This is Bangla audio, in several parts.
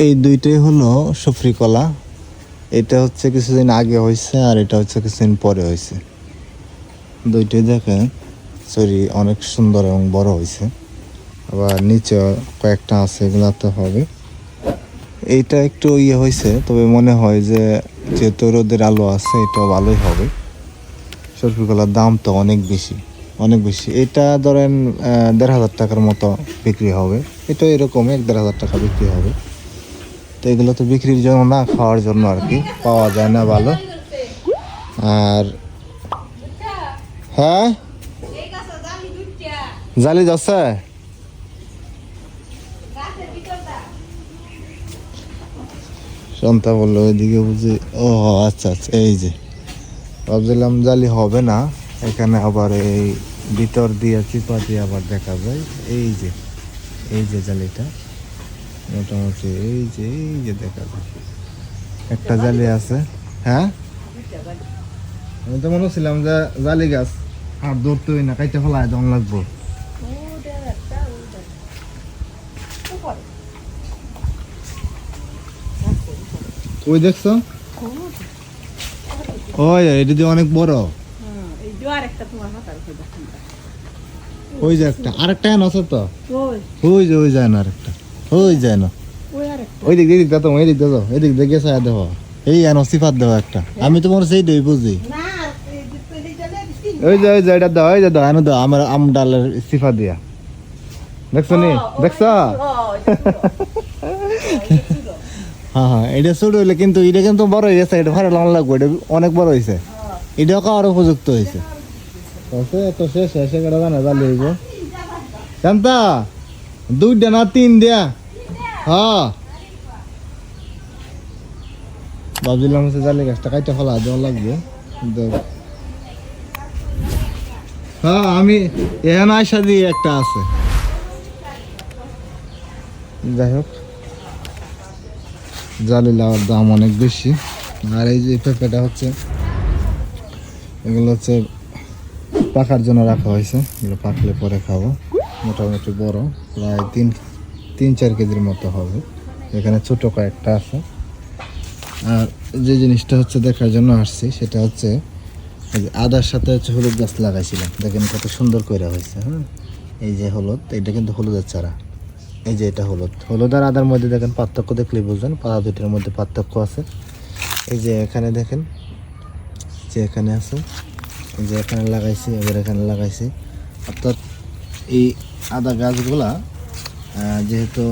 এই দুইটাই হলো সফরি কলা। এটা হচ্ছে কিছুদিন আগে হয়েছে আর এটা হচ্ছে কিছুদিন পরে হয়েছে। দুইটাই দেখে সরি অনেক সুন্দর এবং বড় হয়েছে। আবার নিচে কয়েকটা আছে, এগুলা তো হবে। এইটা একটু ইয়ে হয়েছে, তবে মনে হয় যে যেহেতু রোদের আলো আছে এটাও ভালোই হবে। সরষে কলার দাম তো অনেক বেশি, অনেক বেশি। এটা ধরেন ১,৫০০ টাকার মতো বিক্রি হবে। এটা এরকমই ১,৫০০ টাকা বিক্রি হবে। তো এগুলো তো বিক্রির জন্য না, খাওয়ার জন্য আর কি, পাওয়া যায় না ভালো। আর হ্যাঁ জালি যাচ্ছে সন্তা বললো ওইদিকে বুঝি। ও আচ্ছা আচ্ছা, এই যে ভাবছিলাম জালি হবে না, এখানে আবার এই ভিতর দিয়ে চিপা দিয়ে আবার দেখা যায়। এই যে এই যে জালিটা মোটামুটি এই যে দেখা যায় একটা জালি আছে। হ্যাঁ আমি তো মনে ছিলাম যে জালি গাছ আর ধরতে হই না, কাইতে ফেলায় দম লাগবো। ওই দেখছো, ওই এটা দিয়ে অনেক বড়। ওই যে একটা আরেকটা এন আছে তো, ওই যায় না আরেকটা, ওই যায় না। ওই দিক দিয়ে তো ওই দিক দেখো, এই দিক দেখে ছায়া দেওয়া এই এন সিফাত দেওয়া একটা। আমি তোমার সেই দেই বুঝি। ওই যে এটা দাও, ওই যে দাও এনে দাও আমার আম ডালের সিফা দিয়া। দেখছো নি, দেখছো? হ্যাঁ হ্যাঁ, এটা ছোট হইলে কিন্তু এটা কিন্তু বড় হয়ে গেছে। এটা ভালো লং লাগবে, এটা অনেক বড় হয়েছে। এটাও খাওয়ার উপযুক্ত হয়েছে। তো শেষ শেষে কেটে জানা জালি হইব জানতা 2টা না 3 দিয়া। হ্যাঁ ভাবছিলাম হচ্ছে জালি গাছটা কাইটা ফেলা দেওয়া লাগবে। হ্যাঁ আমি এখানে আইসা দিয়ে একটা আছে। যাই হোক, জালি লাউর দাম অনেক বেশি। আর এই যে পেঁপেটা হচ্ছে, এগুলো হচ্ছে পাকার জন্য রাখা হয়েছে। এগুলো পাকলে পরে খাবো। মোটামুটি বড়, প্রায় 3-4 কেজির মতো হবে। এখানে ছোট কয়েকটা আছে। আর যে জিনিসটা হচ্ছে দেখার জন্য আসছি সেটা হচ্ছে আদার সাথে হচ্ছে হলুদ গাছ লাগাইছিলাম। দেখেন কত সুন্দর করে হয়েছে। হ্যাঁ এই যে হলুদ, এটা কিন্তু হলুদের চারা। এই যে এটা হলুদ আর আদার মধ্যে দেখেন পার্থক্য দেখলেই বুঝবেন, পাতা দুইটার মধ্যে পার্থক্য আছে। এই যে এখানে দেখেন, যে এখানে আছে, এই যে এখানে লাগাইছি, এবার এখানে লাগাইছি। অর্থাৎ এই আদা গাছগুলা যেহেতু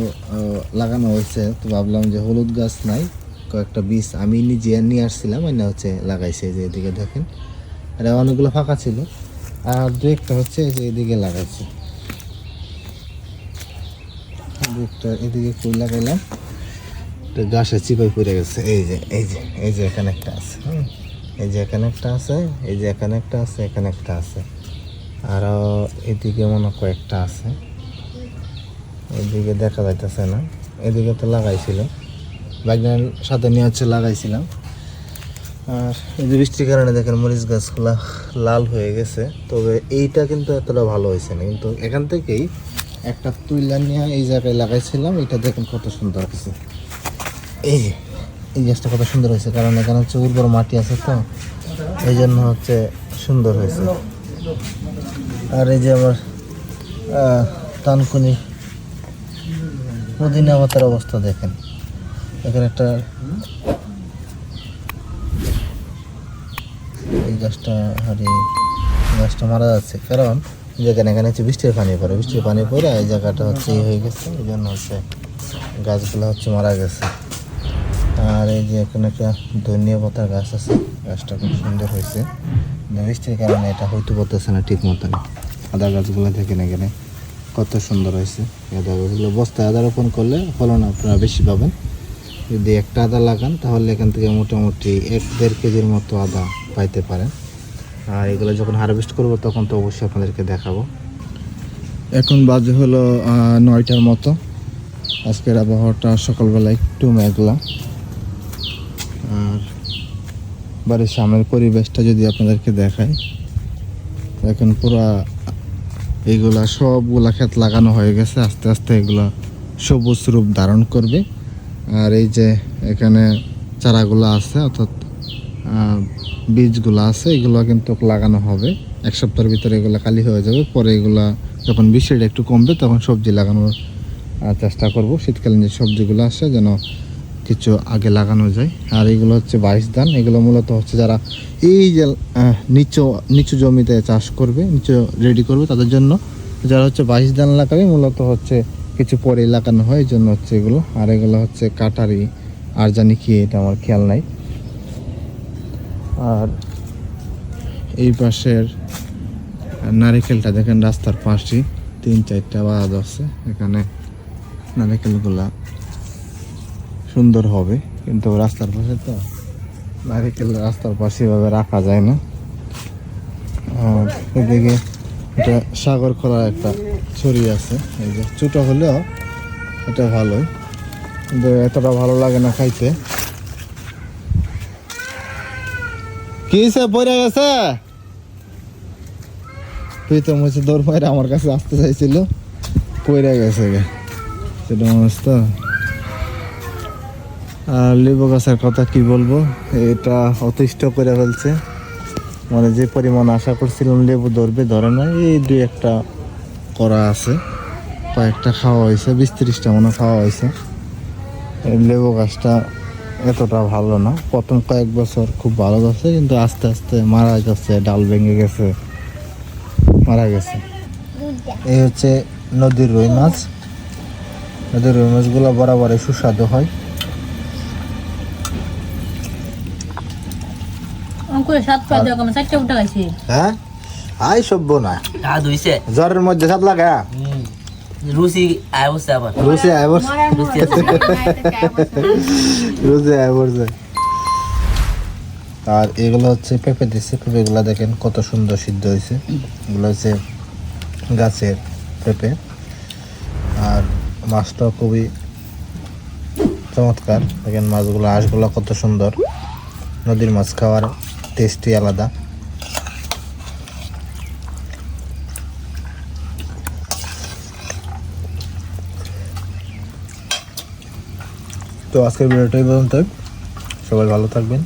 লাগানো হয়েছে, তো ভাবলাম যে হলুদ গাছ নাই, কয়েকটা বীজ আমি নিজে নিয়ে আসছিলাম, এনে হচ্ছে লাগাইছে। যে এদিকে দেখেন, আর অনেকগুলো ফাঁকা ছিল, আর দু একটা হচ্ছে এই যে এদিকে লাগাইছে। এদিকে কই লাগাইলাম, গাছের চিপাই পড়ে গেছে। এই যে এখানে একটা আছে। এই যে এখানে একটা আছে, এই যে এখানে একটা আছে, এখানে একটা আছে, আরো এদিকে মনে কয়েকটা আছে। এদিকে দেখা যাইতেছে না, এদিকে তো লাগাইছিল, বাইকের সাথে নিয়ে হচ্ছে লাগাইছিলাম। আর এই যে বৃষ্টির কারণে দেখেন মরিচ গাছগুলা লাল হয়ে গেছে। তবে এইটা কিন্তু এতটা ভালো হয়েছে না, কিন্তু এখান থেকেই একটা তুইলা নিয়ে এই জায়গায় লাগাইছিলাম। এটা দেখেন কত সুন্দর হয়েছে। এই গাছটা কত সুন্দর হয়েছে, কারণ এখানে হচ্ছে উর্বর মাটি আছে, তো এই জন্য হচ্ছে সুন্দর হয়েছে। আর এই যে আমার তানকুনি পুদিনা পাতার অবস্থা দেখেন। এখানে একটা এই গাছটা গাছটা মারা যাচ্ছে, কারণ যেখানে এখানে হচ্ছে বৃষ্টির পানি পড়ে এই জায়গাটা হচ্ছে হয়ে গেছে, এই জন্য হচ্ছে গাছগুলো হচ্ছে মারা গেছে। আর এই যে এখানে একটা ধনিয়া পাতার গাছ আছে, গাছটা খুব সুন্দর হয়েছে। বৃষ্টির কারণে এটা হয়তো বলতেছে না ঠিক মতন। আদা গাছগুলো দেখেন এখানে কত সুন্দর হয়েছে। আদা গাছগুলো বস্তায় আদা রোপণ করলে ফলন আপনারা বেশি পাবেন। যদি একটা আদা লাগান তাহলে এখান থেকে মোটামুটি 1-1.5 কেজির মতো আদা পাইতে পারেন। আর এগুলো যখন হারভেস্ট করব তখন তো অবশ্যই আপনাদেরকে দেখাবো। এখন বাজে হলো 9টার মতো। আজকের আবহাওয়াটা সকালবেলা একটু মেঘলা। আর বাড়ির সামনের পরিবেশটা যদি আপনাদেরকে দেখাই, এখন পুরা এইগুলা সবগুলা ক্ষেত লাগানো হয়ে গেছে। আস্তে আস্তে এগুলা সবুজ রূপ ধারণ করবে। আর এই যে এখানে চারাগুলো আছে, অর্থাৎ বীজগুলো আছে, এগুলো কিন্তু লাগানো হবে। 1 সপ্তাহের ভিতরে এগুলো খালি হয়ে যাবে। পরে এগুলা যখন বৃষ্টিটা একটু কমবে তখন সবজি লাগানোর চেষ্টা করব। শীতকালীন যে সবজিগুলো আসে যেন কিছু আগে লাগানো যায়। আর এগুলো হচ্ছে 22 ধান। এগুলো মূলত হচ্ছে যারা এই যে নিচু জমিতে চাষ করবে, নিচু রেডি করবে, তাদের জন্য। যারা হচ্ছে 22 ধান লাগাবে মূলত হচ্ছে কিছু পরেই লাগানো হয়, এই জন্য হচ্ছে এগুলো। আর এগুলো হচ্ছে কাটারি, আর জানি কি এটা আমার খেয়াল নাই। আর এই পাশের নারিকেলটা দেখেন রাস্তার পাশে 3-4টা বাদ আছে। এখানে নারিকেলগুলা সুন্দর হবে, কিন্তু রাস্তার পাশে তো নারিকেল রাস্তার পাশে এভাবে রাখা যায় না। আর এদিকে এটা সাগর খোলার একটা ছড়ি আছে, এই যে ছোট হলেও এটা ভালোই, কিন্তু এতটা ভালো লাগে না খাইতে। কি সে পড়ে গেছে? তুই তো মুছে দৌড় মাইরা আমার কাছে আসতে চাইছিল, পড়ে গেছে গে সেটা মানুষ তো। আর লেবু গাছের কথা কি বলবো, এটা অতিষ্ঠ করে ফেলছে। মানে যে পরিমাণ আশা করছিলাম লেবু ধরবে, ধরে না। এই 2-1টা করা আছে, কয়েকটা খাওয়া হয়েছে, 20-30টা মনে খাওয়া হয়েছে। এই লেবু গাছটা এতটা ভালো না। প্রথম কয়েক বছর খুব ভালো যাচ্ছে, কিন্তু আস্তে আস্তে মারা যাচ্ছে, ডাল ভেঙে গেছে, মারা গেছে। এই হচ্ছে নদীর রুই মাছ। নদীর রুই মাছগুলো বরাবরই সুস্বাদু হয়। হ্যাঁ, আই সভ্য না জ্বরের মধ্যে সাত লাগা রুচি আয় বসছে আবার রুচি আয় পড়ছে। আর এগুলো হচ্ছে পেঁপে দিচ্ছে। পেঁপেগুলো দেখেন কত সুন্দর সিদ্ধ হয়েছে। এগুলো হচ্ছে গাছের পেঁপে। আর মাছটাও খুবই চমৎকার। দেখেন মাছগুলো, আঁশগুলো কত সুন্দর। নদীর মাছ খাওয়ার টেস্টই আলাদা। তো আজকের ভিডিওটা এই পর্যন্ত। সবাই ভালো থাকবেন।